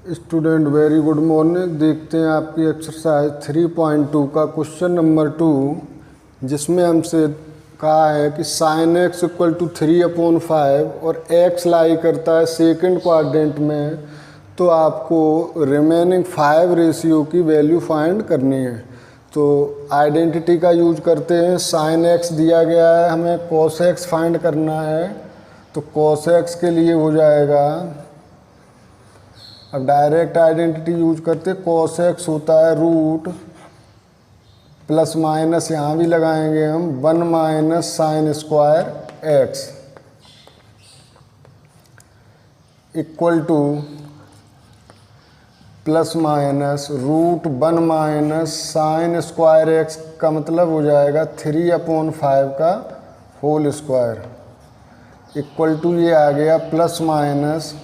Student very good morning. देखते हैं आपकी एक्सरसाइज 3.2 का क्वेश्चन नंबर 2, जिसमें हमसे कहा है कि sin x इक्वल टू 3/5 और x लाई करता है सेकंड क्वाड्रेंट में, तो आपको रिमेनिंग 5 रेशियो की वैल्यू फाइंड करनी है। तो आइडेंटिटी का यूज करते हैं। sin x दिया गया है, हमें cos x फाइंड करना है। तो cos x के लिए हो जाएगा, अब डायरेक्ट आइडेंटिटी यूज करते, cos x होता है रूट प्लस माइनस यहाँ भी लगाएंगे हम 1 minus sine square x equal to plus minus root 1 minus sine square x का मतलब हो जाएगा 3/5 का होल स्क्वायर इक्वल टू ये आ गया plus minus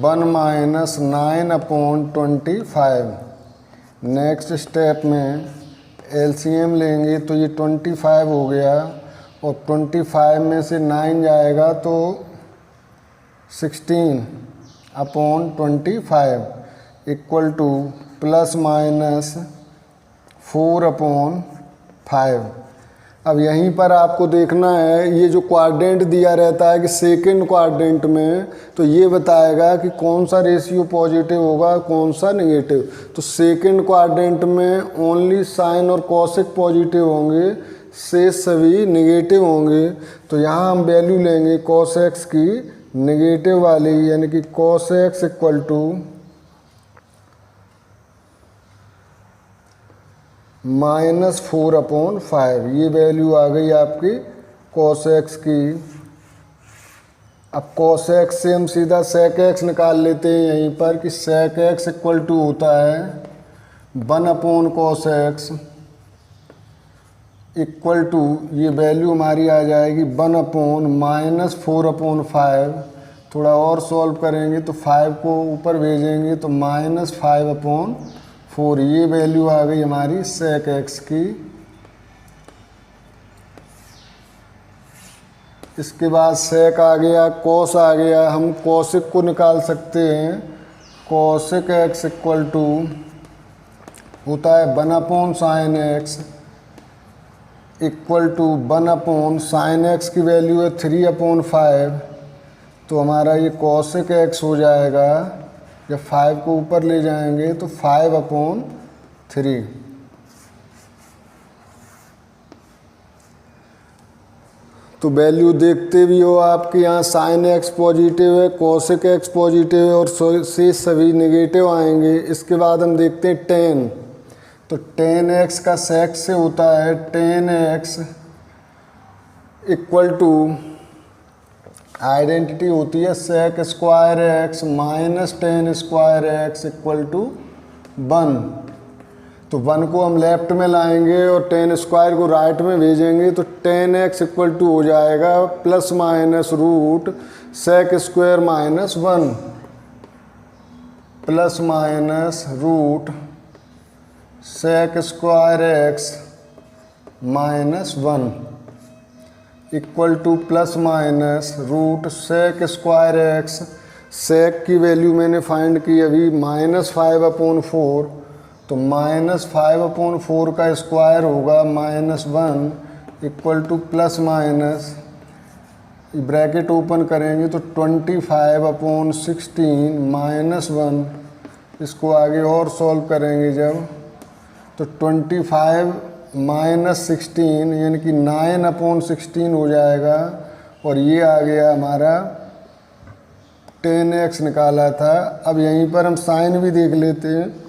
1 minus 9/25। Next step में एलसीएम लेंगे तो ये 25 हो गया और 25 में से 9 जाएगा तो 16/25 इक्वल टू प्लस माइनस 4/5। अब यहीं पर आपको देखना है, ये जो क्वाड्रेंट दिया रहता है कि सेकंड क्वाड्रेंट में, तो ये बताएगा कि कौन सा रेशियो पॉजिटिव होगा कौन सा नेगेटिव। तो सेकंड क्वाड्रेंट में ओनली साइन और कॉसिक पॉजिटिव होंगे, शेष सभी नेगेटिव होंगे। तो यहाँ हम वैल्यू लेंगे cos x की नेगेटिव वाली, यानी कि cos x इक्वल टू -4/5। ये वैल्यू आ गई आपकी cos x की। अब cos x से हम सीधा sec x निकाल लेते हैं यहीं पर कि sec x इक्वल टू होता है 1/cos x इक्वल टू, ये वैल्यू हमारी आ जाएगी 1/-4/5। थोड़ा और सॉल्व करेंगे तो 5 को ऊपर भेजेंगे तो -5/4। ये वैल्यू आ गई हमारी sec x की। इसके बाद sec आ गया, cos आ गया, हम cosic को निकाल सकते हैं। cosic x इक्वल टू होता है 1/sin x equal to 1/sin x की वैल्यू है 3/5। तो हमारा ये cosic x हो जाएगा, जब 5 को ऊपर ले जाएंगे तो 5/3। तो वैल्यू देखते भी हो आपके यहाँ sin x पॉजिटिव है, cosic x पॉजिटिव है और शेष सभी नेगेटिव आएंगे। इसके बाद हम देखते हैं tan। तो tan x का sec से होता है tan x equal to, identity होती है sec square x minus tan square x equal to 1। तो 1 को हम लेफ्ट में लाएंगे और tan स्क्वायर को राइट में भेजेंगे तो tan x इक्वल टू हो जाएगा plus minus root sec square minus 1 plus minus root sec square x minus 1 equal to plus minus root sec square x। sec की वैल्यू मैंने फाइंड की अभी -5/4। तो -5/4 का स्क्वायर होगा -1 equal to plus minus, bracket open करेंगे तो 25/16 -1। इसको आगे और सॉल्व करेंगे जब, तो 25 -16 यानी कि 9/16 हो जाएगा। और ये आ गया हमारा tan x निकाला था। अब यहीं पर हम साइन भी देख लेते हैं,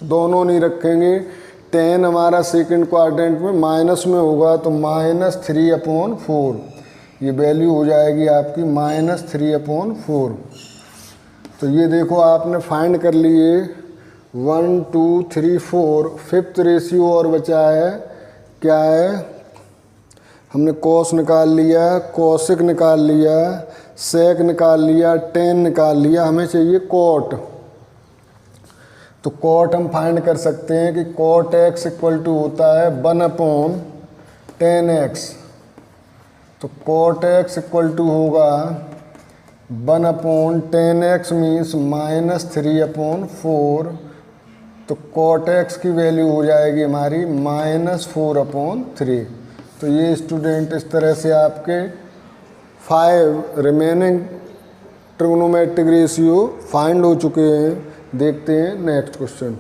दोनों नहीं रखेंगे। tan हमारा सेकंड क्वाड्रेंट में माइनस में होगा तो -3/4। ये वैल्यू हो जाएगी आपकी -3/4। तो ये देखो आपने फाइंड कर लिए 1 2 3 4, फिफ्थ रेशियो और बचा है, क्या है, हमने cos निकाल लिया, cosic निकाल लिया, sec निकाल लिया, tan निकाल लिया, हमें चाहिए cot। तो cot हम फाइंड कर सकते हैं कि cot x इक्वल टू होता है 1/tan x। तो cot x इक्वल टू होगा 1/10x मीन्स -3/4, तो cot x की वैल्यू हो जाएगी हमारी -4/3। तो ये स्टूडेंट इस तरह से आपके 5 रिमेनिंग ट्रिग्नोमेट्रिक रेशियो फाइंड हो चुके हैं। देखते हैं नेक्स्ट क्वेश्चन।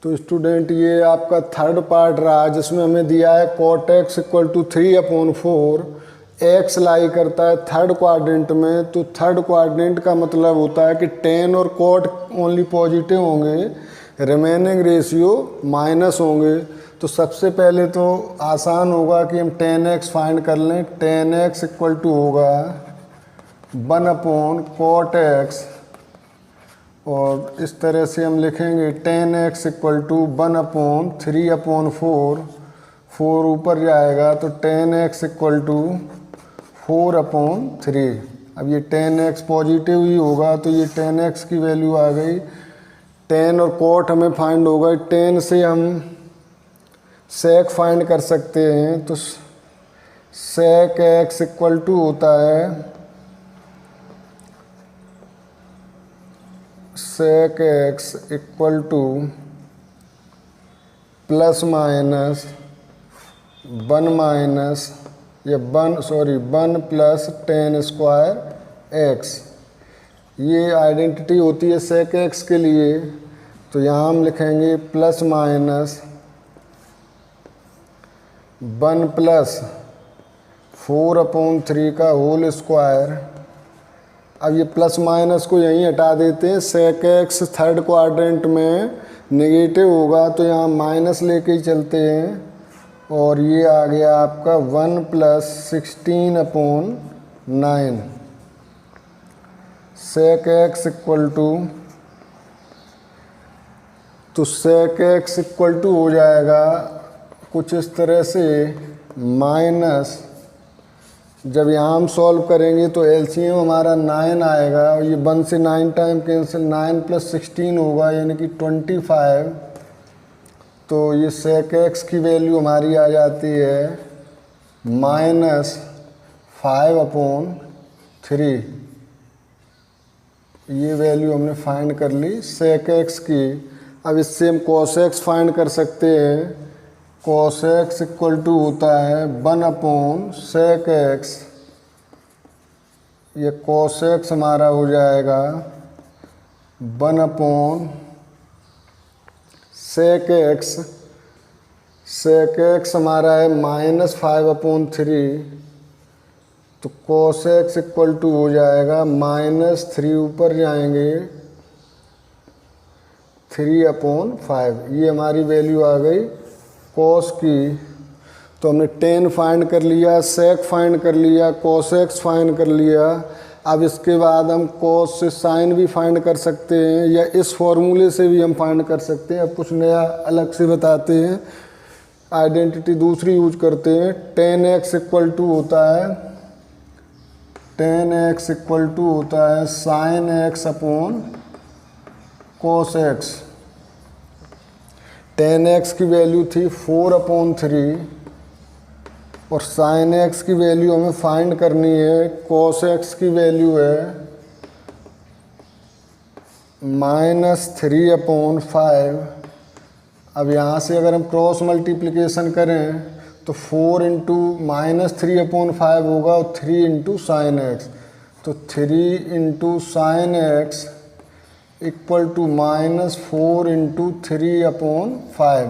तो स्टूडेंट ये आपका थर्ड पार्ट रहा जिसमें हमें दिया है cot x = 3/4, x लाई करता है थर्ड क्वाड्रेंट में। तो थर्ड क्वाड्रेंट का मतलब होता है कि tan और cot ओनली पॉजिटिव होंगे, रिमेनिंग रेशियो माइनस होंगे। तो सबसे पहले तो आसान होगा कि हम tan x फाइंड कर लें। tan x = होगा 1/cot x, और इस तरह से हम लिखेंगे tan x = 1/3/4, 4 ऊपर जाएगा तो tan x = 4/3। अब ये tan x पॉजिटिव ही होगा तो ये tan x की वैल्यू आ गई। tan और cot हमें फाइंड होगा, tan से हम sec फाइंड कर सकते हैं। तो sec x = होता है sec x = +- 1 + tan² x। ये आइडेंटिटी होती है sec x के लिए। तो यहाँ हम लिखेंगे +- 1 + 4/3 का होल स्क्वायर। अब ये प्लस माइनस को यहीं हटा देते हैं। sec x थर्ड क्वाड्रेंट में नेगेटिव होगा तो यहाँ माइनस लेके ही चलते हैं, और ये आ गया आपका 1 + 16/9। sec x = तो sec x = हो जाएगा कुछ इस तरह से माइनस, जब यहाँ हम सॉल्व करेंगे तो LCM हमारा 9 आएगा, और ये 1 से 9 टाइम कैंसिल, 9 + 16 होगा यानी कि 25। तो ये sec x की वैल्यू हमारी आ जाती है -5/3। ये वैल्यू हमने फाइंड कर ली sec x की। अब इससे हम cos x फाइंड कर सकते हैं। cos x = होता है 1/sec x। ये cos x हमारा हो जाएगा 1/sec x। sec x हमारा है -5/3, तो cos x = हो जाएगा -3, ऊपर जाएंगे 3/5। ये हमारी वैल्यू आ गई cos की। तो हमने tan फाइंड कर लिया, sec फाइंड कर लिया, cos x फाइंड कर लिया। अब इसके बाद हम cos से sin भी फाइंड कर सकते हैं, या इस फॉर्मूले से भी हम फाइंड कर सकते हैं। अब कुछ नया अलग से बताते हैं, आइडेंटिटी दूसरी यूज करते हैं। tan x = होता है sin x/cos x। tan x की वैल्यू थी 4/3, और sin x की वैल्यू हमें फाइंड करनी है। cos x की वैल्यू है -3/5। अब यहाँ से अगर हम क्रॉस मल्टीप्लिकेशन करें तो 4 × -3/5 होगा, और 3 × sin x। तो 3 × sin x = -4 × 3/5।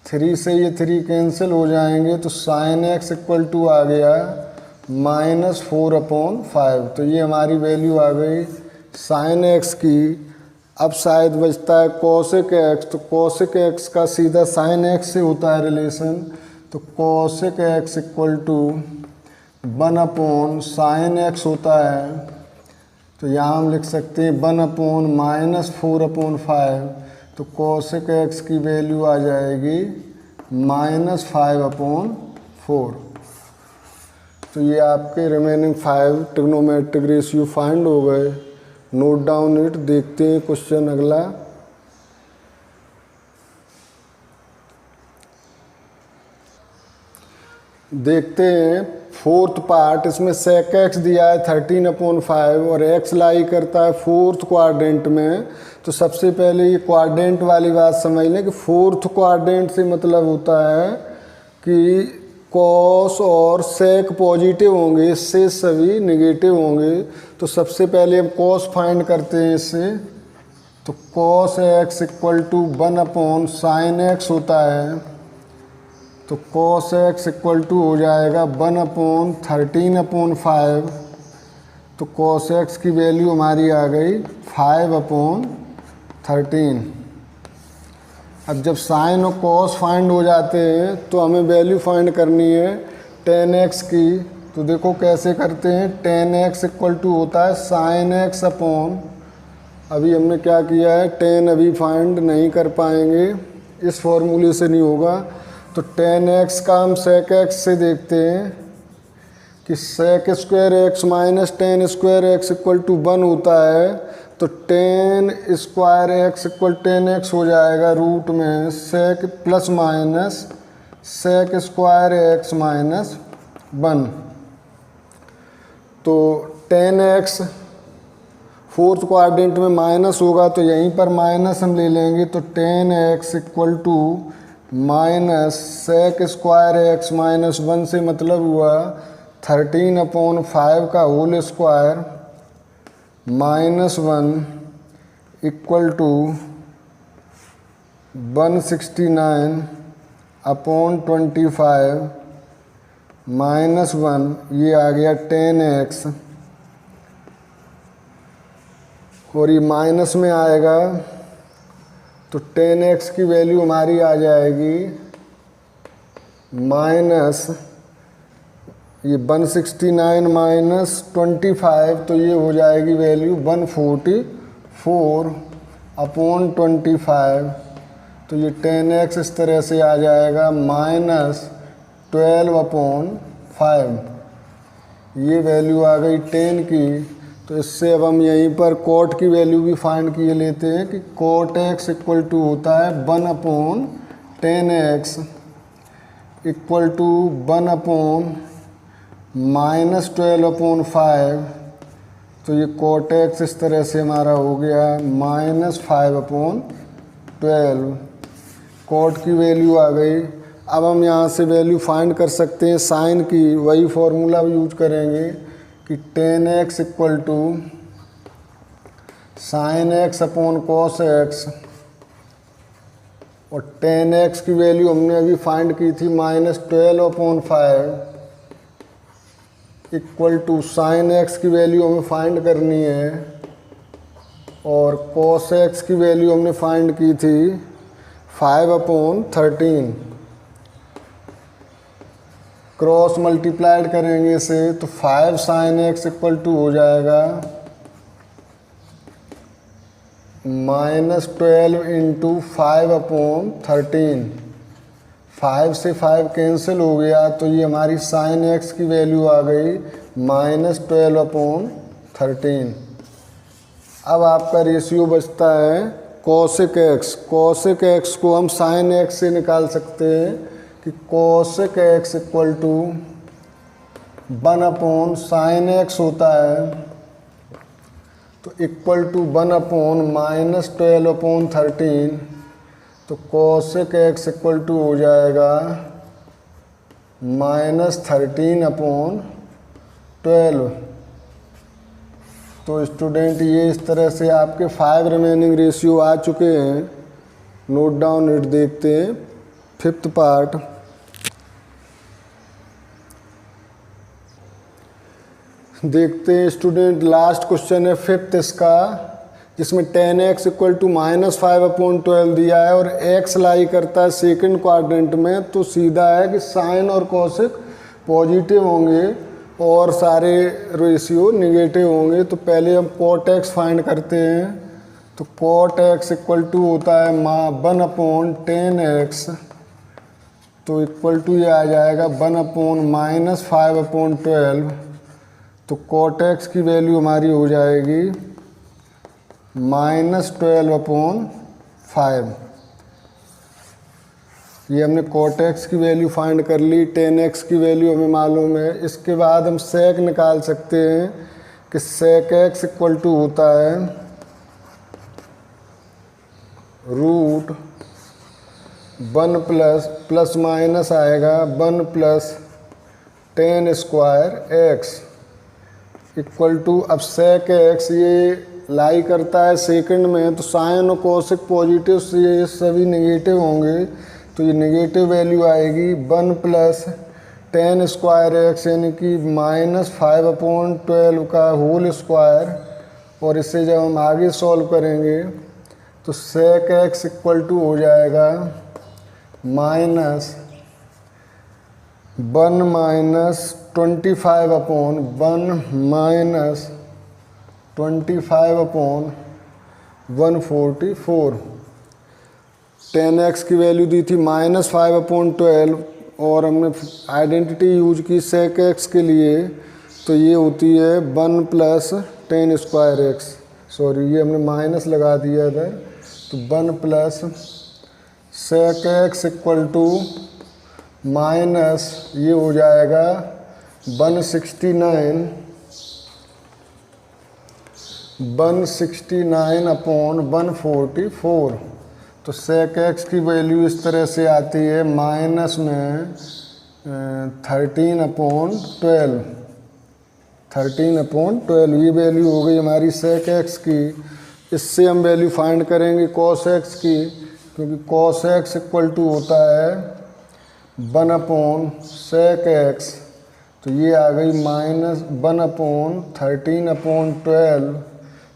3 से ये 3 कैंसिल हो जाएंगे, तो sin x = आ गया -4/5। तो ये हमारी वैल्यू आ गई sin x की। अब शायद बचता है cosec x। तो cosec x का सीधा sin x से होता है रिलेशन। तो cosec x = 1/sin x होता है। तो यहाँ हम लिख सकते हैं 1/-4/5। तो cosec x की वैल्यू आ जाएगी -5/4। तो ये आपके रिमेनिंग 5 ट्रिग्नोमेट्रिक रेशियो फाइंड हो गए। Note down it. देखते हैं क्वेश्चन अगला। देखते हैं फोर्थ पार्ट, इसमें sec x दिया है 13/5 और x लाई करता है फोर्थ क्वाड्रेंट में। तो सबसे पहले ये क्वाड्रेंट वाली बात समझ लें कि फोर्थ क्वाड्रेंट से मतलब होता है कि कॉस और सेक पॉजिटिव होंगे, इससे सभी नेगेटिव होंगे। तो सबसे पहले हम कॉस फाइंड करते हैं इससे। तो cos x equal to 1/sin x होता है। तो cos x इक्वल टू हो जाएगा 1/13/5। तो cos x की वैल्यू हमारी आ गई 5/13। अब जब साइन और cos फाइंड हो जाते हैं तो हमें वैल्यू फाइंड करनी है tan x की। तो देखो कैसे करते हैं। tan x इक्वल टू होता है sin x अपॉन, अभी हमने क्या किया है, tan अभी फाइंड नहीं कर पाएंगे, इस फॉर्मूले से नहीं होगा। तो tan x का हम sec x से देखते हैं कि sec square x minus tan square x equal to 1 होता है। तो tan square x equal tan x हो जाएगा रूट में sec plus minus sec square x minus 1। तो tan x फोर्थ क्वाड्रेंट में माइनस होगा तो यहीं पर माइनस हम ले लेंगे। तो tan x equal to minus sec square x minus 1 से मतलब हुआ 13/5 का whole square minus 1 equal to 169/25 minus 1, ये आ गया tan x और ये माइनस में आएगा। तो tan x की वैल्यू हमारी आ जाएगी माइनस ये 169 माइनस 25, तो ये हो जाएगी वैल्यू 144/25। तो ये tan x इस तरह से आ जाएगा -12/5। ये वैल्यू आ गई tan की। तो इससे अब हम यहीं पर cot की वैल्यू भी फाइंड किए लेते हैं कि cot x इक्वल टू होता है 1/tan x इक्वल टू 1/-12/5। तो ये cot x इस तरह से हमारा हो गया -5/12। cot की वैल्यू आ गई। अब हम यहाँ से वैल्यू फाइंड कर सकते हैं साइन की, वही फॉर्मूला यूज करेंगे कि tan x equal to sin x upon cos x। और tan x की वैल्यू हमने अभी फाइंड की थी -12/5 इक्वल टू sin x की वैल्यू हमें फाइंड करनी है और cos x की वैल्यू हमने फाइंड की थी 5/13। क्रॉस मल्टीप्लाइड करेंगे इसे तो 5 sin x इक्वल टू हो जाएगा -12 इंटू 5/13। 5 से 5 कैंसिल हो गया तो ये हमारी sin x की वैल्यू आ गई -12/13। अब आपका रेशियो बचता है cosec x। cosec x को हम sin x से निकाल सकते हैं कि cosec x equal to 1/sin x होता है। तो इक्वल टू 1/-12/13। तो cosec x इक्वल टू हो जाएगा -13/12। तो स्टूडेंट ये इस तरह से आपके 5 रिमेनिंग रेशियो आ चुके हैं। नोट डाउन इट देखते हैं फिफ्थ पार्ट। देखते हैं स्टूडेंट लास्ट क्वेश्चन है फिफ्थ इसका, जिसमें tan x इक्वल टू -5/12 दिया है और x लाई करता है सेकंड क्वाड्रेंट में। तो सीधा है कि साइन और कॉसेक पॉजिटिव होंगे और सारे रेशियो निगेटिव होंगे। तो पहले हम cot x फाइंड करते हैं। तो cot x इक्वल टू होता है 1/tan x। तो इक्वल टू ये आ जाएगा 1/-5/12। तो cot x की वैल्यू हमारी हो जाएगी -12/5। ये हमने cot x की वैल्यू फाइंड कर ली, tan x की वैल्यू हमें मालूम है। इसके बाद हम sec निकाल सकते हैं कि sec x इक्वल टू होता है रूट 1 प्लस माइनस आएगा 1 plus tan square x equal to, अब sec x ये लाई करता है सेकंड में, तो साइन और कोसेक पॉजिटिव से ये सभी नेगेटिव होंगे, तो ये नेगेटिव वैल्यू आएगी 1 प्लस tan स्क्वायर x यानी कि -5/12 का होल स्क्वायर। और इससे जब हम आगे सॉल्व करेंगे तो sec x इक्वल टू हो जाएगा -1 -25/144। tan x की वैल्यू दी थी -5/12 और हमने आइडेंटिटी यूज की sec x के लिए, तो ये होती है 1 plus tan square x, sorry ये हमने माइनस लगा दिया इधर, तो 1 plus sec x equal to minus ये हो जाएगा 169/144। तो sec x की वैल्यू इस तरह से आती है माइनस में 13/12 ये वैल्यू हो गई हमारी sec x की। इससे हम वैल्यू फाइंड करेंगे cos x की, क्योंकि cos x इक्वल टू होता है 1/sec x, तो ये आ गई -1/13/12,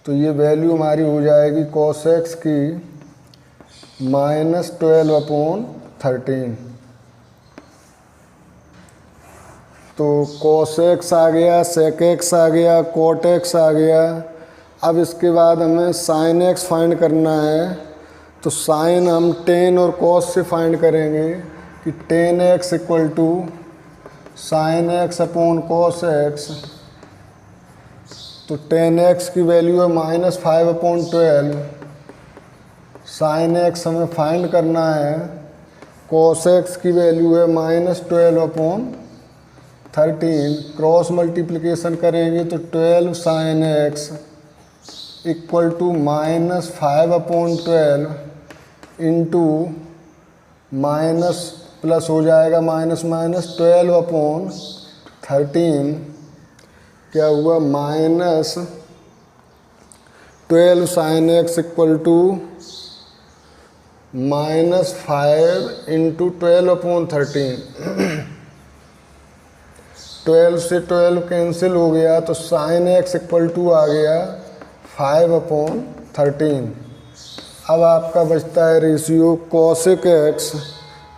तो ये वैल्यू हमारी हो जाएगी cos x की -12/13। तो cos x आ गया, sec x आ गया, cot x आ गया। अब इसके बाद हमें sin x फाइंड करना है, तो sin हम tan और cos से फाइंड करेंगे कि tan x equal to sin x/cos x, तो tan x की वैल्यू है -5/12, sin x हमें फाइंड करना है, cos x की वैल्यू है -12/13, क्रॉस मल्टीप्लिकेशन करेंगे तो 12 sin x equal to -5/12 into minus plus हो जाएगा -12/13, क्या हुआ -12 sin x equal to -5 into 12/13। 12 से 12 कैंसिल हो गया, तो sin x इक्वल टू आ गया 5/13। अब आपका बचता है रेशियो cosec x,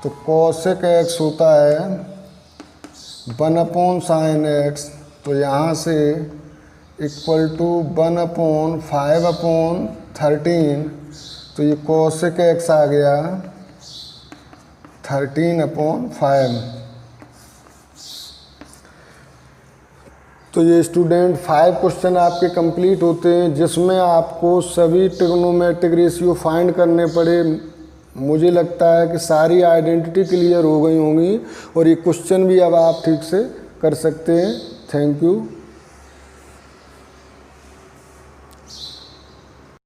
तो cosec x होता है 1/sin x, तो यहाँ से इक्वल टू 1/5/13, तो ये cosec x आ गया 13/5। तो ये स्टूडेंट 5 क्वेश्चन आपके कंप्लीट होते हैं, जिसमें आपको सभी ट्रिग्नोमेट्रिक रेशियो फाइंड करने पड़े। मुझे लगता है कि सारी आइडेंटिटी क्लियर हो गई होंगी और ये क्वेश्चन भी अब आप ठीक से कर सकते हैं। Thank you.